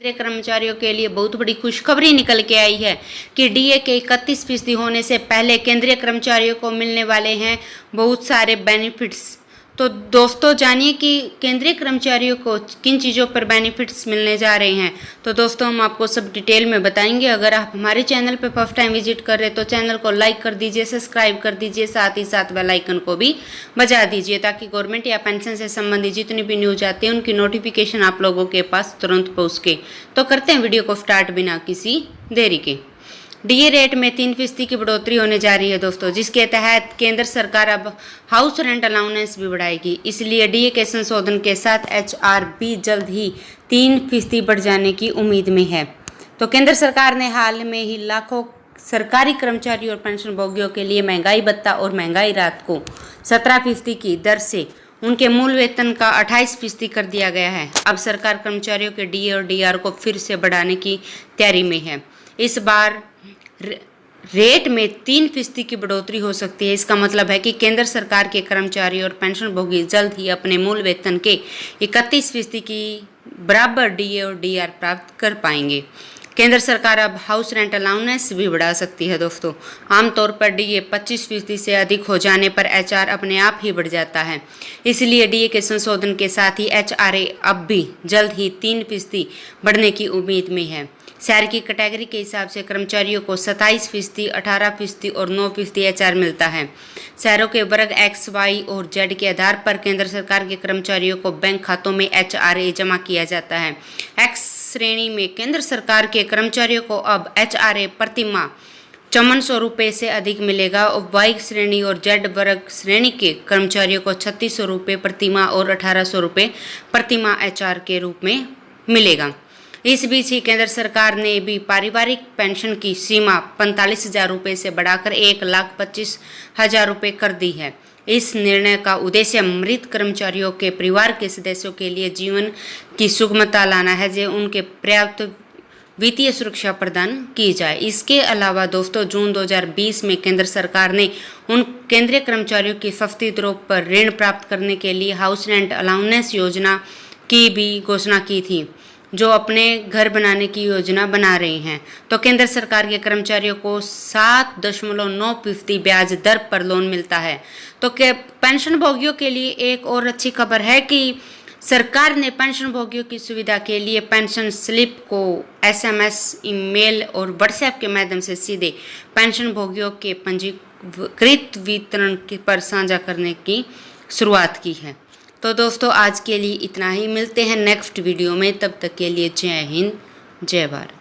केंद्रीय कर्मचारियों के लिए बहुत बड़ी खुशखबरी निकल के आई है कि डीए के 31% होने से पहले केंद्रीय कर्मचारियों को मिलने वाले हैं बहुत सारे बेनिफिट्स। तो दोस्तों जानिए कि केंद्रीय कर्मचारियों को किन चीज़ों पर बेनिफिट्स मिलने जा रहे हैं। तो दोस्तों हम आपको सब डिटेल में बताएंगे। अगर आप हमारे चैनल पर फर्स्ट टाइम विजिट कर रहे हैं तो चैनल को लाइक कर दीजिए, सब्सक्राइब कर दीजिए, साथ ही साथ बेल आइकन को भी बजा दीजिए ताकि गवर्नमेंट या पेंशन से संबंधित जितनी भी न्यूज आती है उनकी नोटिफिकेशन आप लोगों के पास तुरंत पहुँच के। तो करते हैं वीडियो को स्टार्ट बिना किसी देरी के। डीए रेट में 3% की बढ़ोतरी होने जा रही है दोस्तों, जिसके तहत केंद्र सरकार अब हाउस रेंट अलाउंस भी बढ़ाएगी। इसलिए डीए के संशोधन के साथ एचआर भी जल्द ही 3% बढ़ जाने की उम्मीद में है। तो केंद्र सरकार ने हाल में ही लाखों सरकारी कर्मचारी और पेंशन भोगियों के लिए महंगाई भत्ता और महंगाई राहत को 17% की दर से उनके मूल वेतन का 28% कर दिया गया है। अब सरकार कर्मचारियों के डीए और डीआर को फिर से बढ़ाने की तैयारी में है। इस बार रेट में 3% की बढ़ोतरी हो सकती है। इसका मतलब है कि केंद्र सरकार के कर्मचारी और पेंशनभोगी जल्द ही अपने मूल वेतन के 31% की बराबर डीए और डीआर प्राप्त कर पाएंगे। केंद्र सरकार अब हाउस रेंट अलाउंस भी बढ़ा सकती है दोस्तों। आमतौर पर डीए 25% से अधिक हो जाने पर एचआर अपने आप ही बढ़ जाता है। इसलिए डीए के संशोधन के साथ ही एचआरए अब भी जल्द ही 3% बढ़ने की उम्मीद में है। शहर की कैटेगरी के हिसाब से कर्मचारियों को 27%, 18% और 9% एचआर मिलता है। शहरों के वर्ग एक्स, वाई और जेड के आधार पर केंद्र सरकार के कर्मचारियों को बैंक खातों में एचआरए जमा किया जाता है। एक्स श्रेणी में केंद्र सरकार के कर्मचारियों को अब एचआरए प्रति माह 5400 रुपये से अधिक मिलेगा और वाई श्रेणी और जेड वर्ग श्रेणी के कर्मचारियों को 3600 रुपये प्रति माह और 1800 रुपये प्रति माह एचआर के रूप में मिलेगा। इस बीच ही केंद्र सरकार ने भी पारिवारिक पेंशन की सीमा 45,000 रुपये से बढ़ाकर 1,25,000 रुपये कर दी है। इस निर्णय का उद्देश्य मृत कर्मचारियों के परिवार के सदस्यों के लिए जीवन की सुगमता लाना है, जो उनके पर्याप्त वित्तीय सुरक्षा प्रदान की जाए। इसके अलावा दोस्तों जून 2020 में केंद्र सरकार ने उन केंद्रीय कर्मचारियों की सस्ती दरों पर ऋण प्राप्त करने के लिए हाउस रेंट अलाउंस योजना की भी घोषणा की थी, जो अपने घर बनाने की योजना बना रहे हैं। तो केंद्र सरकार के कर्मचारियों को 7.9% ब्याज दर पर लोन मिलता है। तो पेंशन भोगियों के लिए एक और अच्छी खबर है कि सरकार ने पेंशन भोगियों की सुविधा के लिए पेंशन स्लिप को एसएमएस, ईमेल और व्हाट्सएप के माध्यम से सीधे पेंशन भोगियों के पंजीकृत वितरण पर साझा करने की शुरुआत की है। तो दोस्तों आज के लिए इतना ही। मिलते हैं नेक्स्ट वीडियो में, तब तक के लिए जय हिंद, जय भारत।